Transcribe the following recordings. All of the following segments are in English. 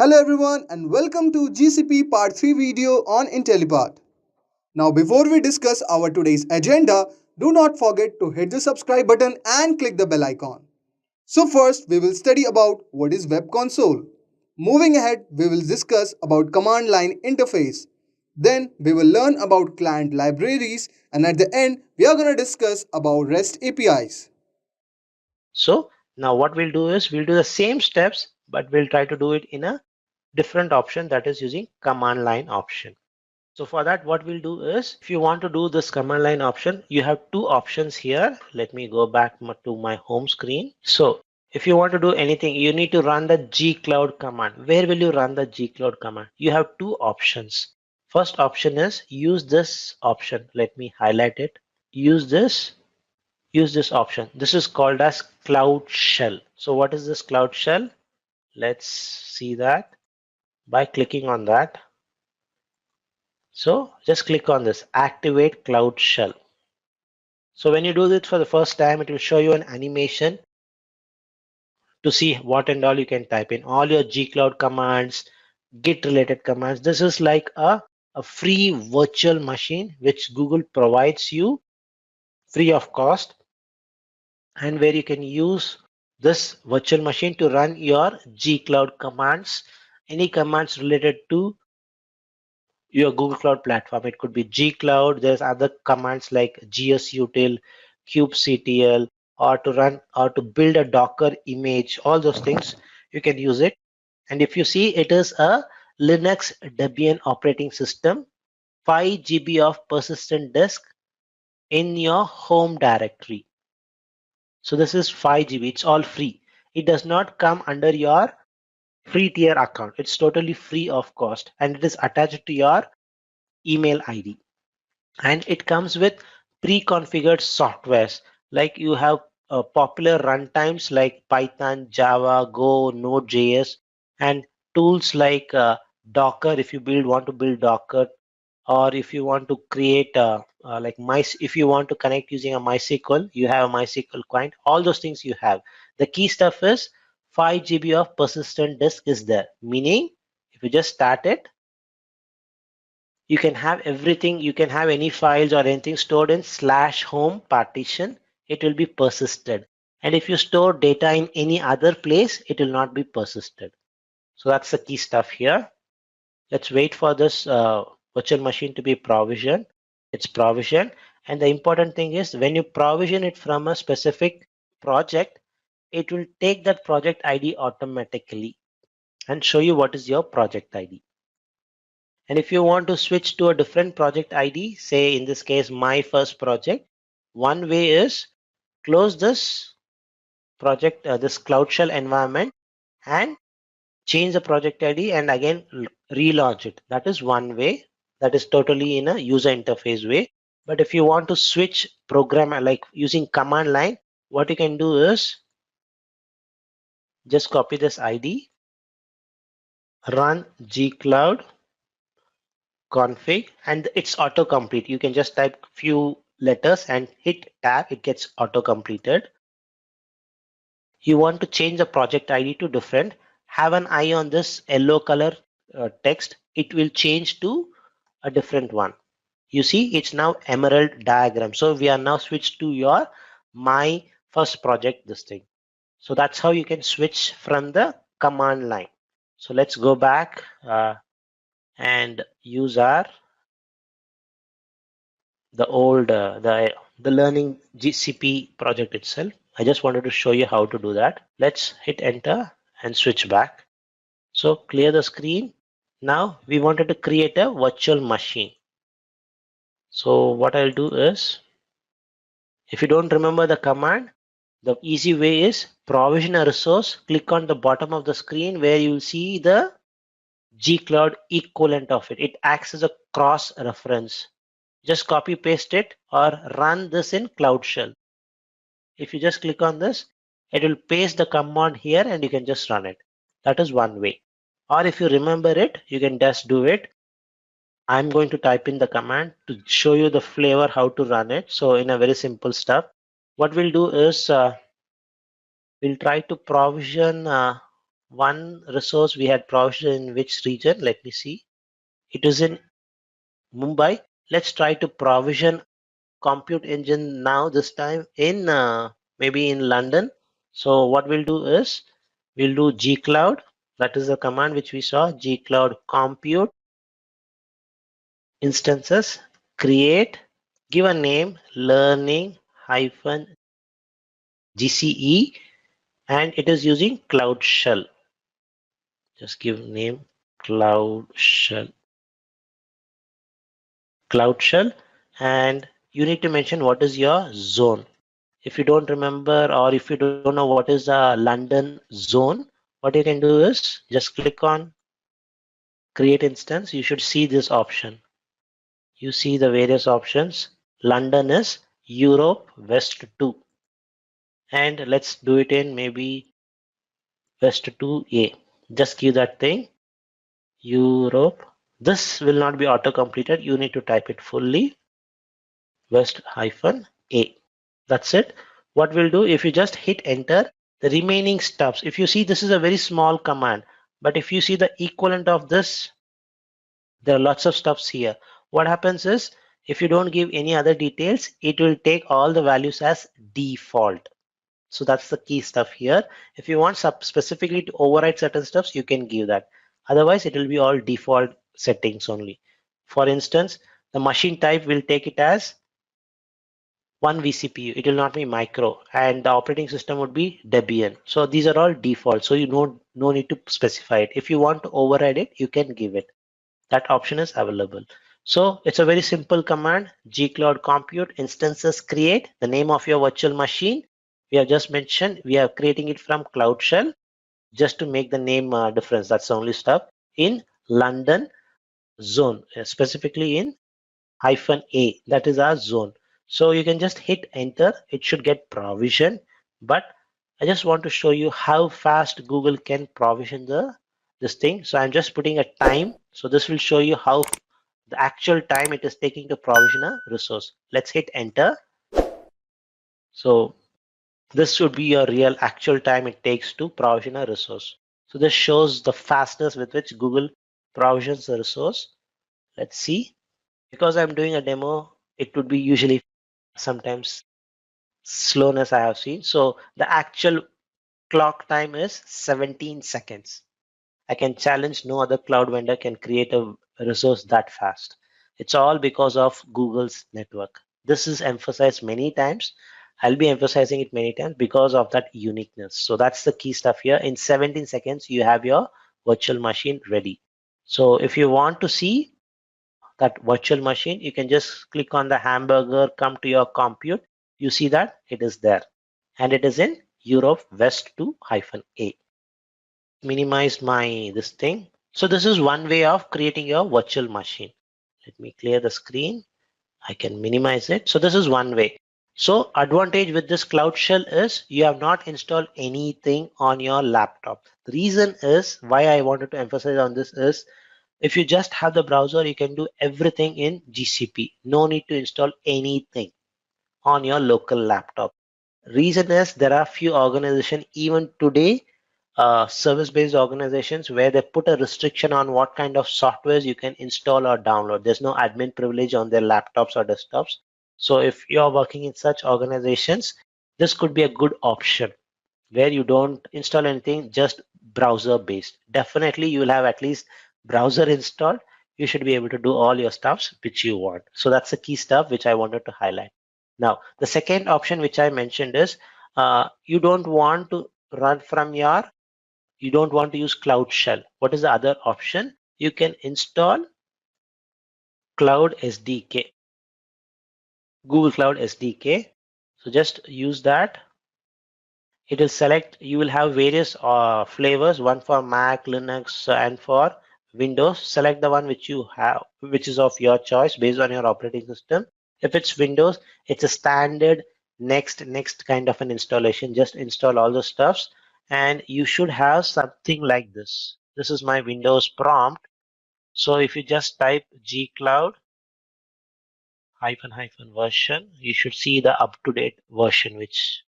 Hello everyone and welcome to GCP Part 3 video on Intellipaat. Now before we discuss our today's agenda, do not forget to hit the subscribe button and click the bell icon. So first we will study about what is web console. Moving ahead, we will discuss about command line interface. Then we will learn about client libraries and at the end we are going to discuss about REST APIs. So now what we'll do is we'll do the same steps, but we'll try to do it in a different option, that is using command line option. So for that, what we'll do is if you want to do this command line option, you have two options here. Let me go back to my home screen. So if you want to do anything, you need to run the gcloud command. Where will you run the gcloud command? You have two options. First option is use this option. Let me highlight it. Use this option. This is called as Cloud Shell. So what is this Cloud Shell? Let's see that by clicking on that. So just click on this, activate Cloud Shell. So when you do this for the first time, it will show you an animation to see what and all you can type in. All your gcloud commands, git related commands. This is like a free virtual machine which Google provides you free of cost, and where you can use this virtual machine to run your gcloud commands, any commands related to your Google Cloud platform. It could be gcloud. There's other commands like gsutil, kubectl, or to run or to build a docker image. All those things you can use it. And if you see, it is a Linux Debian operating system, 5 GB of persistent disk in your home directory. So this is 5 GB. It's all free. It does not come under your free tier account. It's totally free of cost, and it is attached to your email ID. And it comes with pre-configured softwares, like you have popular runtimes like Python, Java, Go, Node.js, and tools like Docker if you want to build Docker, or if you want to create if you want to connect using a MySQL, you have a MySQL client. All those things you have. The key stuff is 5 GB of persistent disk is there, meaning if you just start it, you can have everything. You can have any files or anything stored in /home partition. It will be persisted. And if you store data in any other place, it will not be persisted. So that's the key stuff here. Let's wait for this virtual machine to be provisioned. It's provisioned. And the important thing is when you provision it from a specific project, it will take that project ID automatically and show you what is your project ID. And if you want to switch to a different project ID, say in this case, my first project, one way is close this project, this Cloud Shell environment, and change the project ID and again relaunch it. That is one way. That is totally in a user interface way. But if you want to switch program like using command line, what you can do is just copy this ID, run gcloud config, and it's autocomplete. You can just type few letters and hit tab, it gets auto completed. You want to change the project ID to different, have an eye on this yellow color text, it will change to a different one. You see, it's now emerald diagram. So we are now switched to your my first project, this thing. So that's how you can switch from the command line. So let's go back and use the old the learning GCP project itself. I just wanted to show you how to do that. Let's hit enter and switch back. So clear the screen. Now we wanted to create a virtual machine. So what I'll do is, if you don't remember the command, the easy way is provision a resource. Click on the bottom of the screen where you will see the gcloud equivalent of it. It acts as a cross reference. Just copy paste it or run this in Cloud Shell. If you just click on this, it will paste the command here and you can just run it. That is one way. Or if you remember it, you can just do it. I'm going to type in the command to show you the flavor how to run it. So in a very simple stuff, what we'll do is we'll try to provision one resource we had provisioned in which region? Let me see. It is in Mumbai. Let's try to provision compute engine now, this time in maybe in London. So what we'll do is we'll do gcloud. That is the command which we saw, gcloud compute instances, create, give a name, learning hyphen GCE, and it is using Cloud Shell. Just give name Cloud Shell. Cloud Shell, and you need to mention what is your zone. If you don't remember or if you don't know what is the London zone, what you can do is just click on create instance. You should see this option. You see the various options. London is Europe West 2, and let's do it in maybe West 2A. Just give that thing Europe. This will not be auto completed. You need to type it fully West hyphen A. That's it. What we'll do, if you just hit enter, the remaining stuffs, if you see, this is a very small command, but if you see the equivalent of this, there are lots of stuffs here. What happens is, if you don't give any other details, it will take all the values as default. So that's the key stuff here. If you want specifically to override certain stuffs, you can give that. Otherwise, it will be all default settings only. For instance, the machine type will take it as one vCPU. It will not be micro, and the operating system would be Debian. So these are all default. So you no need to specify it. If you want to override it, you can give it. That option is available. So it's a very simple command, gcloud compute instances create, the name of your virtual machine. We have just mentioned we are creating it from Cloud Shell just to make the name difference. That's the only stuff. In London zone, specifically in hyphen A, that is our zone. So you can just hit enter. It should get provision, but I just want to show you how fast Google can provision this thing. So I'm just putting a time. So this will show you how the actual time it is taking to provision a resource. Let's hit enter. So this should be your real actual time it takes to provision a resource. So this shows the fastness with which Google provisions the resource. Let's see. Because I'm doing a demo, it would be usually sometimes slowness I have seen. So the actual clock time is 17 seconds. I can challenge no other cloud vendor can create a resource that fast. It's all because of Google's network. This is emphasized many times. I'll be emphasizing it many times because of that uniqueness. So that's the key stuff here. In 17 seconds, you have your virtual machine ready. So if you want to see that virtual machine, you can just click on the hamburger, come to your compute. You see that it is there, and it is in Europe West 2-A. Minimize my this thing. So this is one way of creating your virtual machine. Let me clear the screen. I can minimize it. So this is one way. So advantage with this Cloud Shell is you have not installed anything on your laptop. The reason is why I wanted to emphasize on this is if you just have the browser, you can do everything in GCP. No need to install anything on your local laptop. Reason is there are few organizations even today, service-based organizations where they put a restriction on what kind of softwares you can install or download. There's no admin privilege on their laptops or desktops. So if you're working in such organizations, this could be a good option where you don't install anything, just browser based. Definitely you will have at least browser installed. You should be able to do all your stuffs which you want. So that's the key stuff which I wanted to highlight. Now, the second option which I mentioned is you don't want to run from your, you don't want to use Cloud Shell. What is the other option? You can install Cloud SDK, Google Cloud SDK. So just use that. It will select, you will have various flavors, one for Mac, Linux, and for Windows. Select the one which you have, which is of your choice based on your operating system. If it's Windows, it's a standard next kind of an installation. Just install all the stuffs and you should have something like this. This is my Windows prompt. So if you just type gcloud hyphen version, you should see the up-to-date version which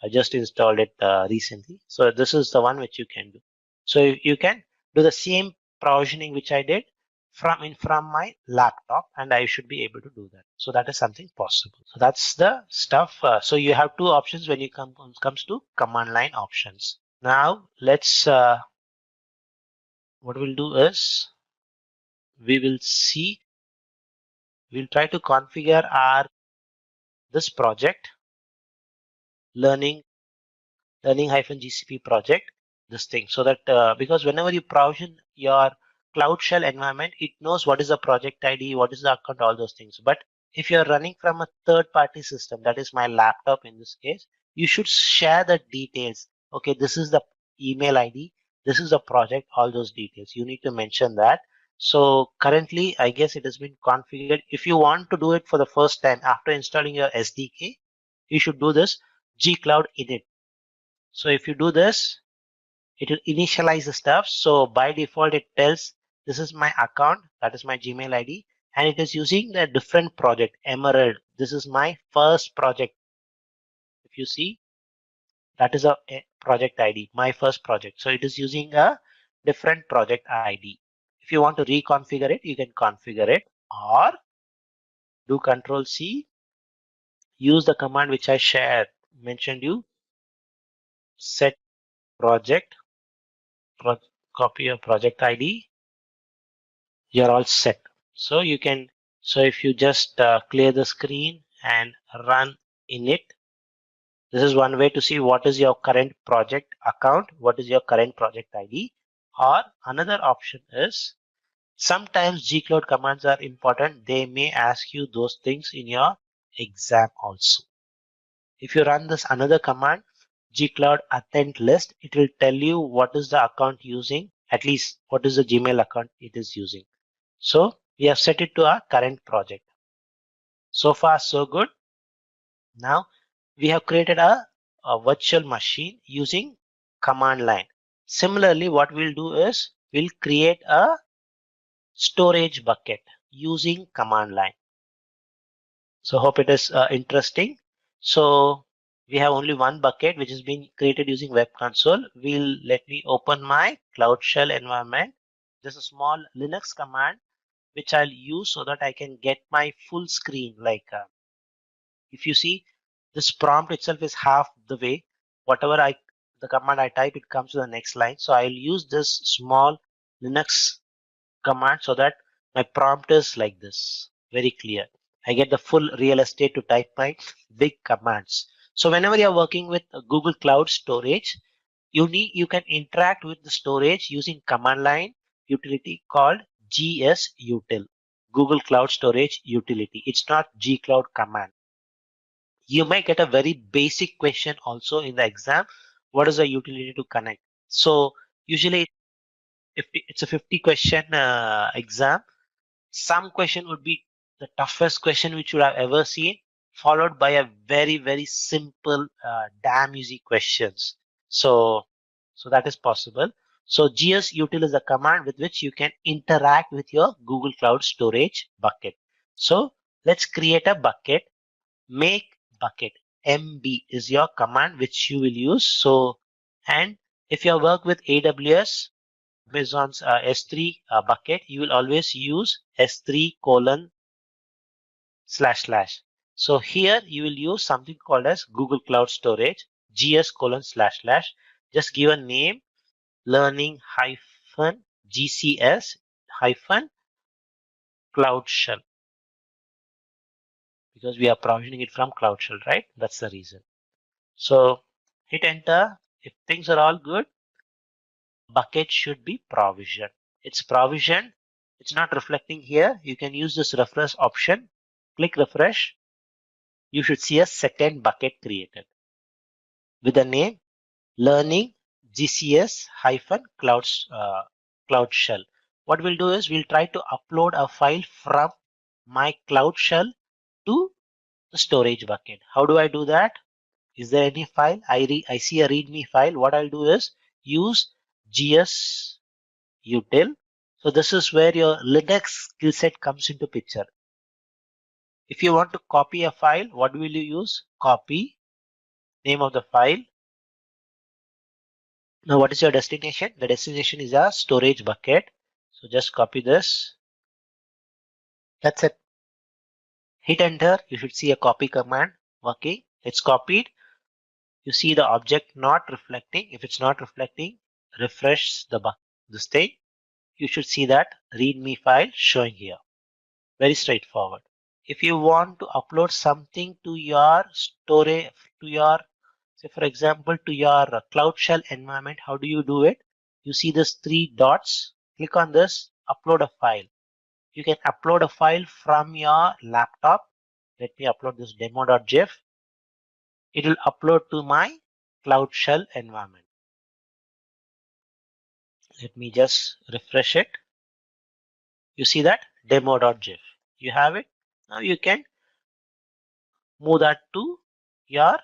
I just installed it recently. So this is the one which you can do. So you can do the same provisioning which I did from my laptop, and I should be able to do that. So that is something possible. So that's the stuff. So you have two options when you comes to command line options. Now let's what we'll do is we will see we'll try to configure our this project learning learning-gcp project this thing so that because whenever you provision your cloud shell environment, it knows what is the project id, what is the account, all those things. But if you're running from a third party system, that is my laptop in this case, you should share the details. Okay, this is the email id, this is the project, all those details you need to mention that. So currently I guess it has been configured. If you want to do it for the first time after installing your sdk, you should do this gcloud init. So if you do this, it will initialize the stuff. So by default, it tells this is my account, that is my Gmail ID, and it is using a different project, Emerald. This is my first project. If you see, that is a project ID, my first project. So it is using a different project ID. If you want to reconfigure it, you can configure it, or do Control C, use the command which I mentioned you, set project, copy your project ID, you're all set. So you can, so if you just clear the screen and run init, this is one way to see what is your current project account, what is your current project ID. Or another option is sometimes gcloud commands are important. They may ask you those things in your exam also. If you run this another command, gcloud authentic list, it will tell you what is the account using, at least what is the Gmail account it is using. So we have set it to our current project. So far, so good. Now we have created a virtual machine using command line. Similarly, what we'll do is we'll create a storage bucket using command line. So hope it is interesting. So we have only one bucket which has been created using web console. Let me open my cloud shell environment. There's a small Linux command which I'll use so that I can get my full screen. Like if you see, this prompt itself is half the way. Whatever the command I type, it comes to the next line. So I'll use this small Linux command so that my prompt is like this, very clear. I get the full real estate to type my big commands. So whenever you're working with Google Cloud Storage, you can interact with the storage using command line utility called gsutil, Google Cloud Storage utility. It's not gcloud command. You may get a very basic question also in the exam. What is the utility to connect? So usually if it's a 50 question exam, some question would be the toughest question which you have ever seen, followed by a very simple damn easy questions. So that is possible. So gsutil is a command with which you can interact with your Google Cloud Storage bucket. So let's create a bucket. Make bucket mb is your command which you will use. So, and if you work with AWS, Amazon's S3 bucket, you will always use S3 colon slash slash. So here you will use something called as Google Cloud Storage, GS colon slash slash. Just give a name, learning hyphen GCS hyphen Cloud Shell, because we are provisioning it from Cloud Shell, right? That's the reason. So hit enter. If things are all good, bucket should be provisioned. It's provisioned. It's not reflecting here. You can use this refresh option. Click refresh. You should see a second bucket created with the name learning GCS hyphen cloud shell. What we'll do is we'll try to upload a file from my cloud shell to the storage bucket. How do I do that? Is there any file? I see a readme file. What I'll do is use gs util. So this is where your Linux skill set comes into picture. If you want to copy a file, what will you use? Copy, name of the file, Now, what is your destination? The destination is a storage bucket. So just copy this. That's it. Hit enter. You should see a copy command working. It's copied. You see the object not reflecting. If it's not reflecting, refresh this thing. You should see that README file showing here. Very straightforward. If you want to upload something to your storage, to your, say for example, to your Cloud Shell environment, how do you do it? You see this three dots. Click on this, upload a file. You can upload a file from your laptop. Let me upload this demo.gif. It will upload to my Cloud Shell environment. Let me just refresh it. You see that demo.gif. You have it. Now you can move that to your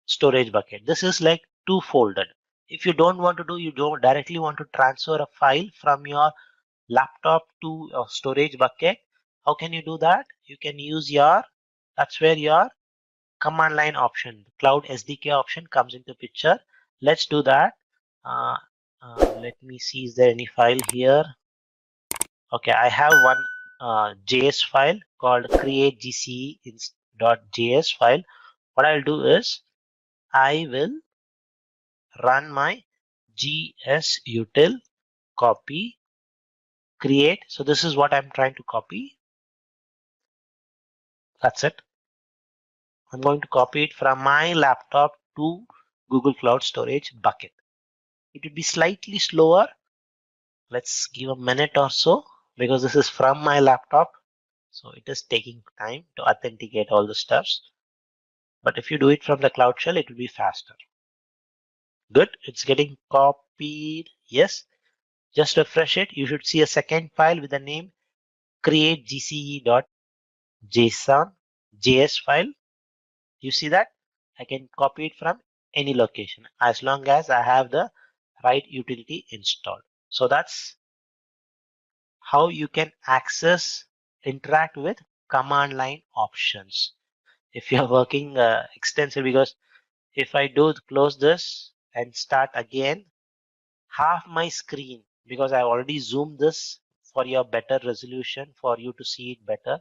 storage bucket. This is like two folded. If you don't want to do, you don't directly want to transfer a file from your laptop to a storage bucket. How can you do that? You can use that's where your command line option, cloud SDK option comes into picture. Let's do that. Uh, let me see, is there any file here? Okay, I have one JS file called create.gce.js file. What I'll do is I will run my gsutil copy create. So this is what I'm trying to copy. That's it. I'm going to copy it from my laptop to Google Cloud Storage bucket. It would be slightly slower. Let's give a minute or so because this is from my laptop. So it is taking time to authenticate all the steps. But if you do it from the Cloud Shell, it will be faster. Good. It's getting copied. Yes. Just refresh it. You should see a second file with the name create.gce.json.js file. You see that? I can copy it from any location as long as I have the right utility installed. So that's how you can interact with command line options. If you're working extensive, because if I do close this and start again, half my screen, because I already zoomed this for your better resolution, for you to see it better,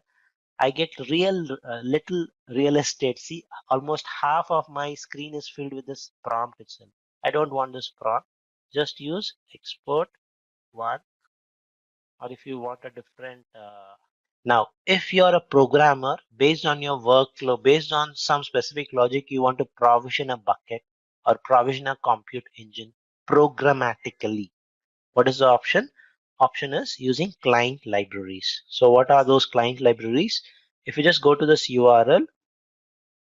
I get little real estate. See, almost half of my screen is filled with this prompt itself. I don't want this prompt. Just use export one, or if you want a different. Now, if you're a programmer, based on your workflow, based on some specific logic, you want to provision a bucket or provision a compute engine programmatically. What is the option? Option is using client libraries. So what are those client libraries? If you just go to this URL,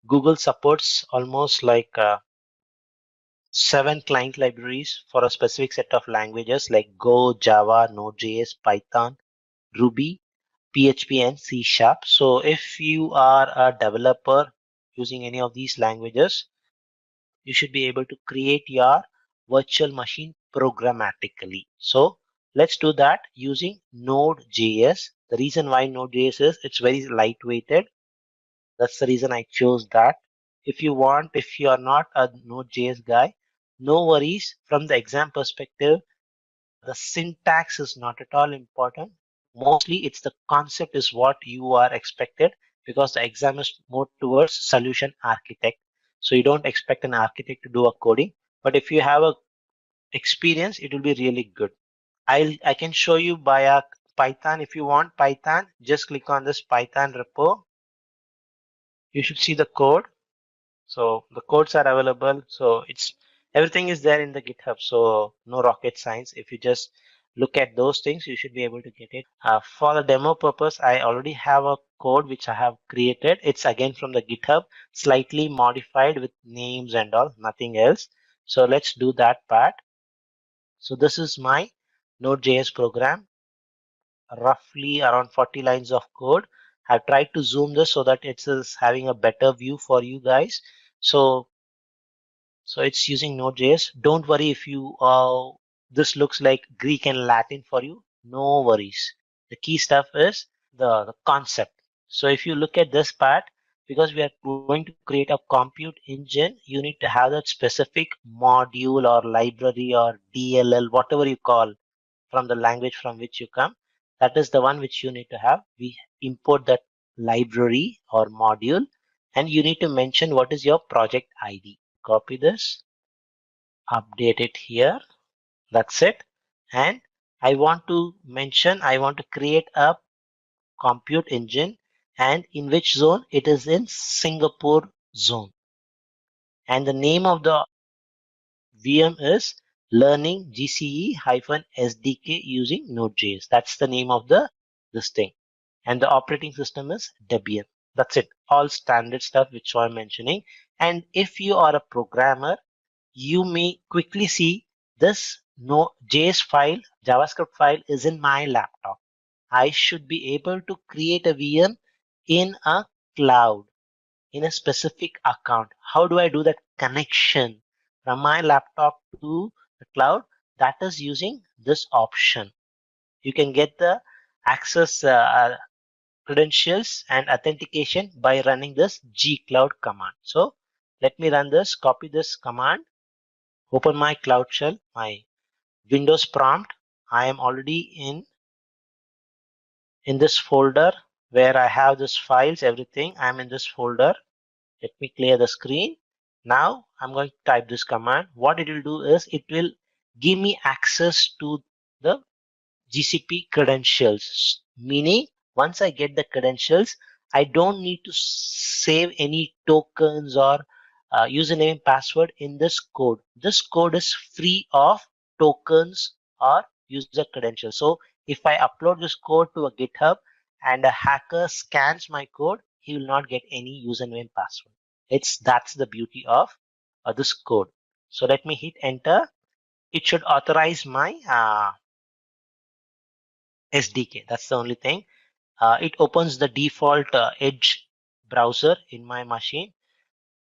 Google supports almost like 7 client libraries for a specific set of languages like Go, Java, Node.js, Python, Ruby, PHP, and C Sharp. So if you are a developer using any of these languages, you should be able to create your virtual machine programmatically. So let's do that using Node.js. The reason why Node.js is it's very lightweighted. That's the reason I chose that. If you are not a Node.js guy, no worries. From the exam perspective, the syntax is not at all important. Mostly it's the concept is what you are expected, because the exam is more towards solution architect. So you don't expect an architect to do a coding, but if you have a experience, it will be really good. I can show you by a Python. If you want Python, just click on this Python repo. You should see the code. So the codes are available. So everything is there in the GitHub. So no rocket science. If you just look at those things, you should be able to get it. For the demo purpose, I already have a code which I have created. It's again from the GitHub, slightly modified with names and all, nothing else. So let's do that part. So this is my Node.js program, roughly around 40 lines of code. I've tried to zoom this so that it is having a better view for you guys. So it's using Node.js. Don't worry if this looks like Greek and Latin for you. No worries. The key stuff is the concept. So if you look at this part, because we are going to create a compute engine, you need to have that specific module or library or DLL, whatever you call from the language from which you come. That is the one which you need to have. We import that library or module, and you need to mention what is your project ID. Copy this, update it here. That's it. And I want to create a compute engine, and in which zone? It is in Singapore zone. And the name of the VM is learning GCE-SDK using Node.js. That's the name of this thing. And the operating system is Debian. That's it. All standard stuff which I'm mentioning. And if you are a programmer, you may quickly see this JS file, JavaScript file is in my laptop. I should be able to create a VM in a cloud, in a specific account. How do I do that connection from my laptop to the cloud? That is using this option. You can get the access credentials and authentication by running this gcloud command. So let me run this, copy this command, open my Cloud Shell, my Windows prompt. I am already in this folder where I have this files, everything. I'm in this folder. Let me clear the screen. Now I'm going to type this command. What it will do is it will give me access to the GCP credentials, meaning once I get the credentials, I don't need to save any tokens or username password in this code. This code is free of tokens or user credentials. So if I upload this code to a GitHub and a hacker scans my code, he will not get any username password. That's the beauty of this code. So let me hit enter. It should authorize my SDK. That's the only thing. It opens the default Edge browser in my machine.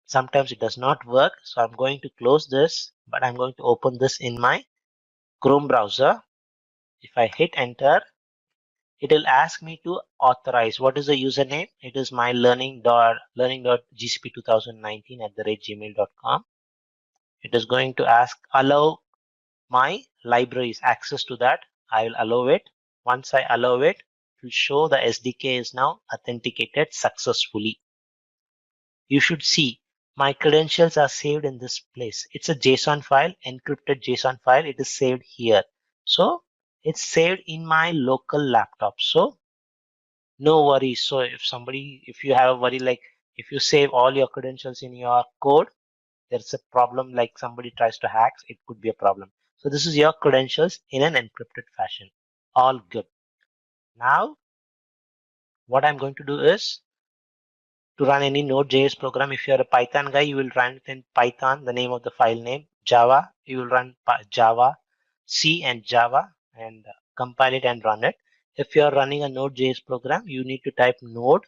Sometimes it does not work, so I'm going to close this, but I'm going to open this in my Chrome browser. If I hit enter, it will ask me to authorize. What is the username? It is my learning.gcp2019@gmail.com. It is going to ask allow my libraries access to that. I will allow it. Once I allow it, it will show the SDK is now authenticated successfully. You should see my credentials are saved in this place. It's a JSON file, encrypted JSON file. It is saved here. So it's saved in my local laptop. So no worries. So if you have a worry, like if you save all your credentials in your code, there's a problem, like somebody tries to hack, it could be a problem. So this is your credentials in an encrypted fashion. All good. Now, what I'm going to do is to run any Node.js program. If you're a Python guy, you will run it in Python, the name of the file name. Java, you will run Java, C and Java, and compile it and run it. If you're running a Node.js program, you need to type Node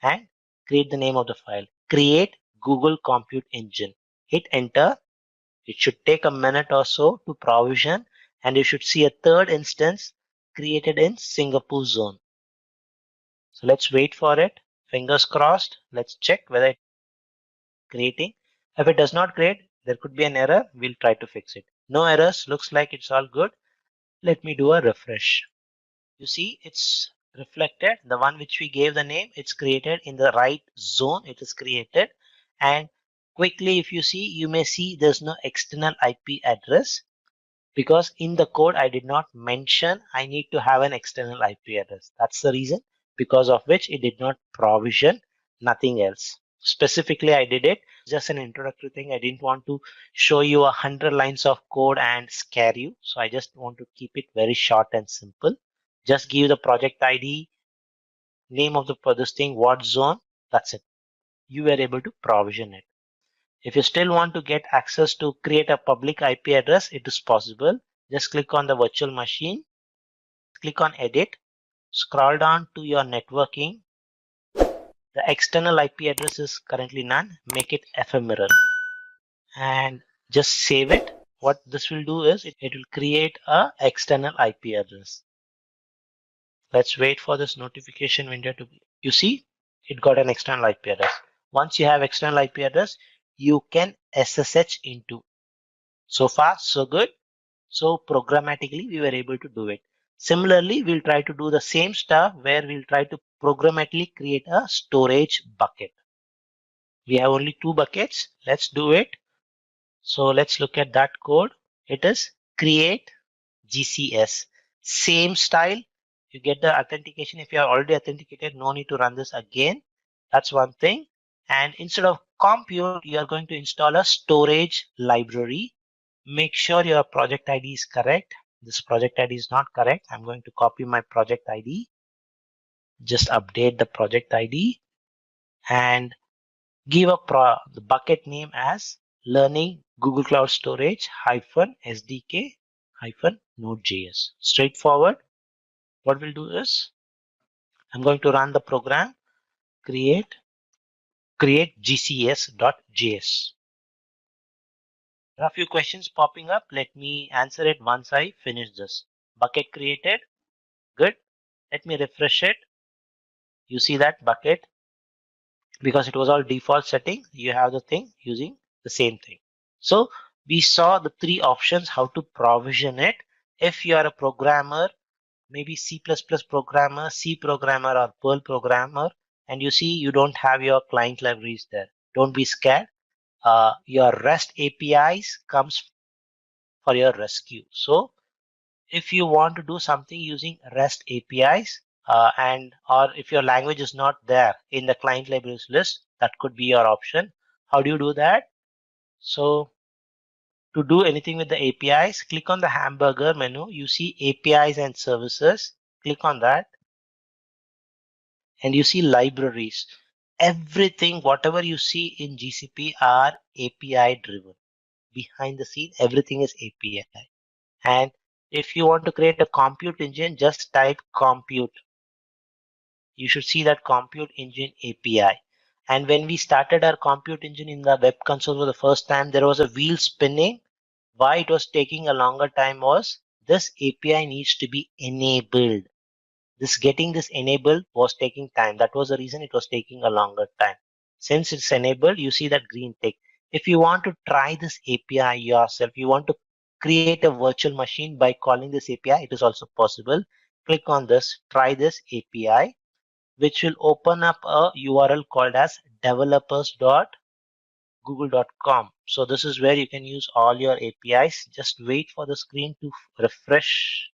and create the name of the file. Create Google Compute Engine. Hit enter. It should take a minute or so to provision, and you should see a third instance created in Singapore zone. So let's wait for it. Fingers crossed. Let's check whether it's creating. If it does not create, there could be an error. We'll try to fix it. No errors. Looks like it's all good. Let me do a refresh. You see, it's reflected. The one which we gave the name, it's created in the right zone. It is created. And quickly, if you see, you may see there's no external IP address, because in the code I did not mention I need to have an external IP address. That's the reason because of which it did not provision, nothing else. Specifically, I did it just an introductory thing. I didn't want to show you 100 lines of code and scare you. So I just want to keep it very short and simple. Just give the project ID, name of this thing, what zone, that's it. You were able to provision it. If you still want to get access to create a public IP address, it is possible. Just click on the virtual machine, click on edit, scroll down to your networking. The external IP address is currently none. Make it ephemeral and just save it. What this will do is it will create a external IP address. Let's wait for this notification window to be. You see, it got an external IP address. Once you have external IP address, you can SSH into. So far, so good. So programmatically, we were able to do it. Similarly, we'll try to do the same stuff where we'll try to programmatically create a storage bucket. We have only 2 buckets. Let's do it. So let's look at that code. It is create GCS. Same style. You get the authentication. If you are already authenticated, no need to run this again. That's one thing. And instead of compute, you are going to install a storage library. Make sure your project ID is correct. This project ID is not correct. I'm going to copy my project ID. Just update the project ID and give the bucket name as learning Google Cloud Storage hyphen SDK hyphen Node.js. Straightforward. What we'll do is I'm going to run the program create gcs.js. There are a few questions popping up. Let me answer it once I finish this. Bucket created. Good. Let me refresh it. You see that bucket, because it was all default setting, you have the thing using the same thing. So we saw the 3 options how to provision it. If you are a programmer, maybe C++ programmer, C programmer, or Perl programmer, and you see you don't have your client libraries there, don't be scared. Your REST APIs comes for your rescue. So if you want to do something using REST APIs, and or if your language is not there in the client libraries list, that could be your option. How do you do that? So to do anything with the APIs, click on the hamburger menu. You see APIs and services. Click on that and you see libraries. Everything, whatever you see in GCP are API driven. Behind the scene, everything is API. And if you want to create a compute engine, just type compute. You should see that compute engine API. And when we started our compute engine in the web console for the first time, there was a wheel spinning. Why it was taking a longer time was this API needs to be enabled. Getting this enabled was taking time. That was the reason it was taking a longer time. Since it's enabled, you see that green tick. If you want to try this API yourself, you want to create a virtual machine by calling this API, it is also possible. Click on this, try this API, which will open up a URL called as developers.google.com. So this is where you can use all your APIs. Just wait for the screen to refresh.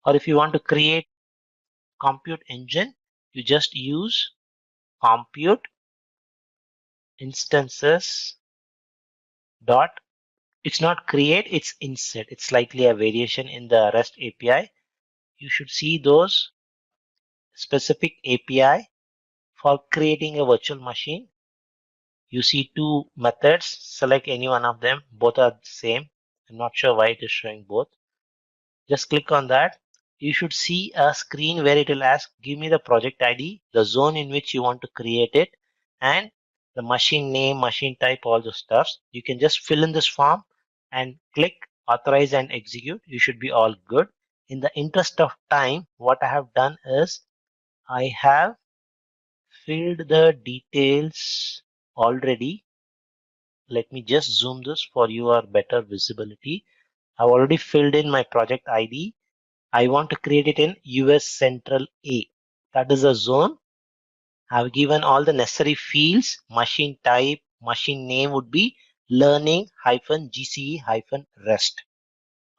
Or if you want to create compute engine, you just use compute instances dot. It's not create, it's insert. It's slightly a variation in the REST API. You should see those specific API for creating a virtual machine. You see 2 methods. Select any one of them. Both are the same. I'm not sure why it is showing both. Just click on that. You should see a screen where it will ask, give me the project ID, the zone in which you want to create it, and the machine name, machine type, all the stuffs. You can just fill in this form and click authorize and execute. You should be all good. In the interest of time, what I have done is I have filled the details already. Let me just zoom this for your better visibility. I've already filled in my project ID. I want to create it in US Central A. That is a zone. I've given all the necessary fields. Machine type, machine name would be learning-gce-rest.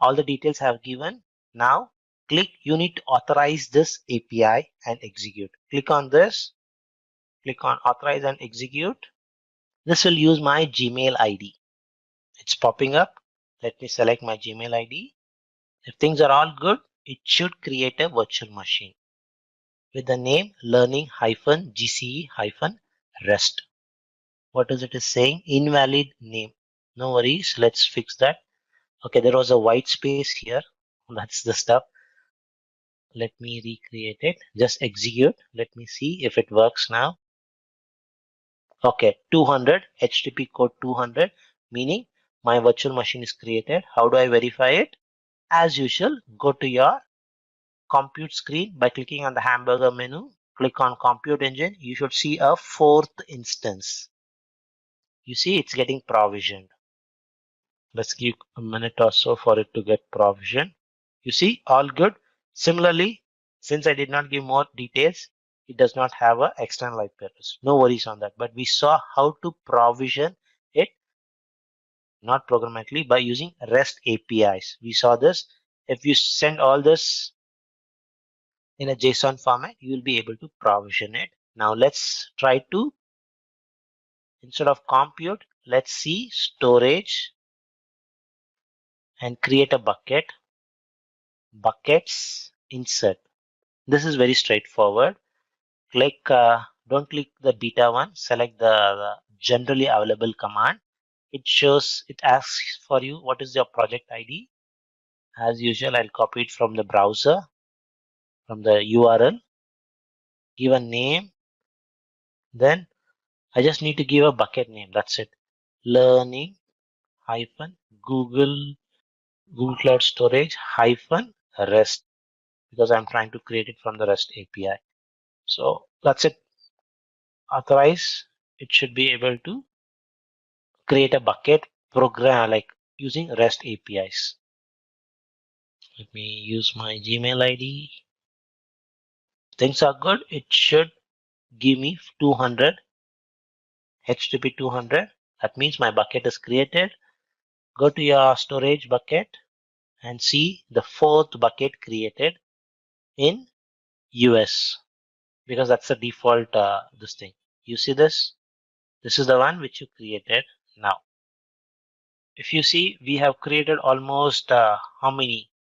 All the details I have given. Now click, you need to authorize this API and execute. Click on this. Click on authorize and execute. This will use my Gmail ID. It's popping up. Let me select my Gmail ID. If things are all good, it should create a virtual machine with the name learning-gce-rest. What is it is saying? Invalid name. No worries. Let's fix that. Okay, there was a white space here. That's the stuff. Let me recreate it. Just execute. Let me see if it works now. Okay, 200, HTTP code 200, meaning my virtual machine is created. How do I verify it? As usual, go to your compute screen by clicking on the hamburger menu. click on compute engine, you should see a fourth instance. You see it's getting provisioned. Let's give a minute or so for it to get provisioned. You see, all good. Similarly, since I did not give more details, it does not have a external IP address. No worries on that. But we saw how to provision it, not programmatically, by using REST APIs. We saw this. If you send all this in a JSON format, you will be able to provision it. Now let's try to, instead of compute, let's see storage and create a bucket. Buckets insert. This is very straightforward. Don't click the beta one, select the generally available command. It asks for you what is your project ID. As usual, I'll copy it from the browser, from the URL, give a name, then I just need to give a bucket name. That's it. Learning hyphen Google Cloud Storage hyphen REST, because I'm trying to create it from the REST API. So that's it. Authorize. It should be able to create a bucket program like using REST APIs. Let me use my Gmail ID. Things are good. It should give me 200 HTTP 200. That means my bucket is created. Go to your storage bucket and see the fourth bucket created in US, because that's the default this thing. You see this? This is the one which you created. Now, if you see, we have created almost how many?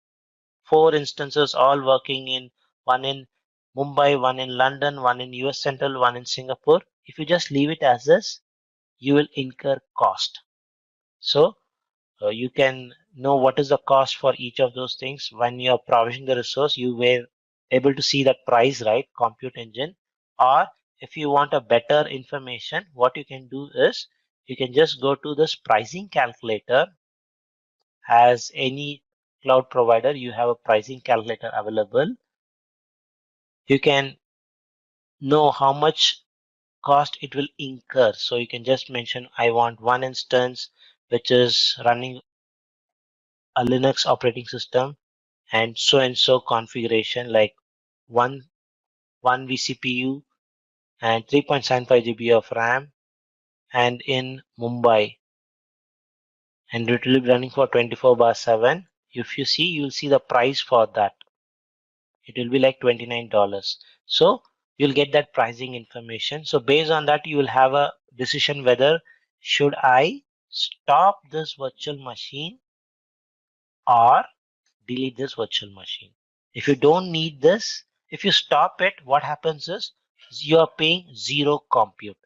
4 instances, all working in one in Mumbai, one in London, one in US Central, one in Singapore. If you just leave it as this, you will incur cost. So you can know what is the cost for each of those things. When you're provisioning the resource, you were able to see that price, right? Compute engine. Or if you want a better information, what you can do is you can just go to this pricing calculator. As any cloud provider, you have a pricing calculator available. You can know how much cost it will incur. So you can just mention, I want one instance which is running a Linux operating system and so configuration, like one vCPU and 3.75 GB of RAM, and in Mumbai, and it will be running for 24/7. If you see, you will see the price for that. It will be like $29. So you'll get that pricing information. So based on that, you will have a decision whether should I stop this virtual machine or delete this virtual machine. If you don't need this, if you stop it, what happens is you are paying zero compute.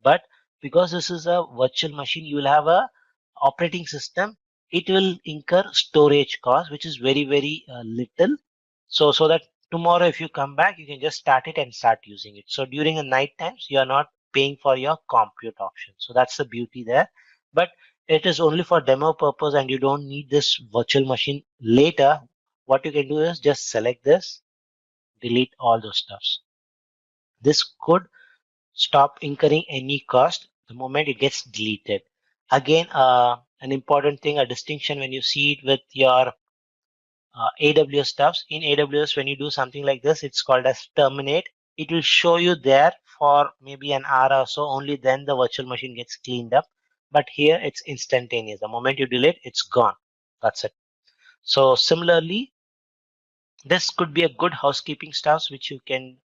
But because this is a virtual machine, you will have a operating system. It will incur storage cost, which is very little. So that tomorrow, if you come back, you can just start it and start using it. So during the night times, you are not paying for your compute option. So that's the beauty there. But it is only for demo purpose, and you don't need this virtual machine later. What you can do is just select this, delete all those stuffs. This could stop incurring any cost the moment it gets deleted. Again, an important thing, a distinction when you see it with your AWS stuffs. In AWS, when you do something like this, it's called as terminate. It will show you there for maybe an hour or so. Only then the virtual machine gets cleaned up. But here it's instantaneous. The moment you delete, it's gone. That's it. So similarly, this could be a good housekeeping stuff which you can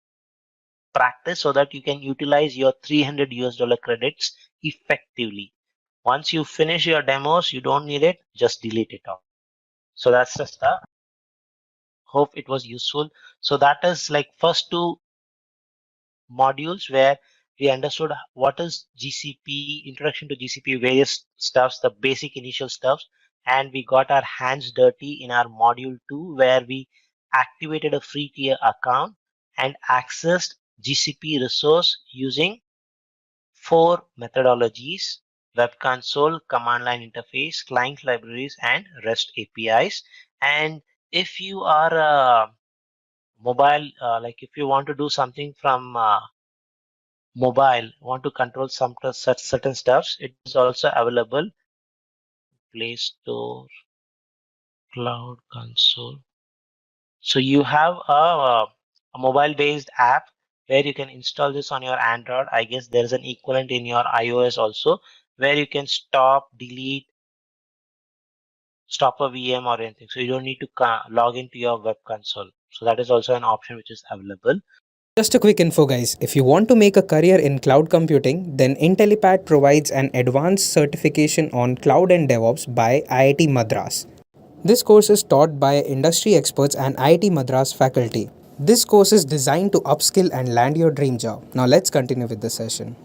practice so that you can utilize your 300 US dollar credits effectively. Once you finish your demos, you don't need it, just delete it off. So that's the stuff. Hope it was useful. So that is like first two modules where we understood what is GCP, introduction to GCP, various stuffs, the basic initial stuffs, and we got our hands dirty in our module 2 where we activated a free tier account and accessed GCP resource using 4 methodologies: Web Console, Command Line Interface, Client Libraries, and REST APIs. And if you are mobile, like if you want to do something from mobile, want to control some such certain stuffs, it is also available. Play Store, Cloud Console. So you have a mobile-based app where you can install this on your Android. I guess there is an equivalent in your iOS also, where you can stop, delete, stop a VM or anything. So you don't need to log into your web console. So that is also an option which is available. Just a quick info, guys. If you want to make a career in cloud computing, then Intellipaat provides an advanced certification on cloud and DevOps by IIT Madras. This course is taught by industry experts and IIT Madras faculty. This course is designed to upskill and land your dream job. Now let's continue with the session.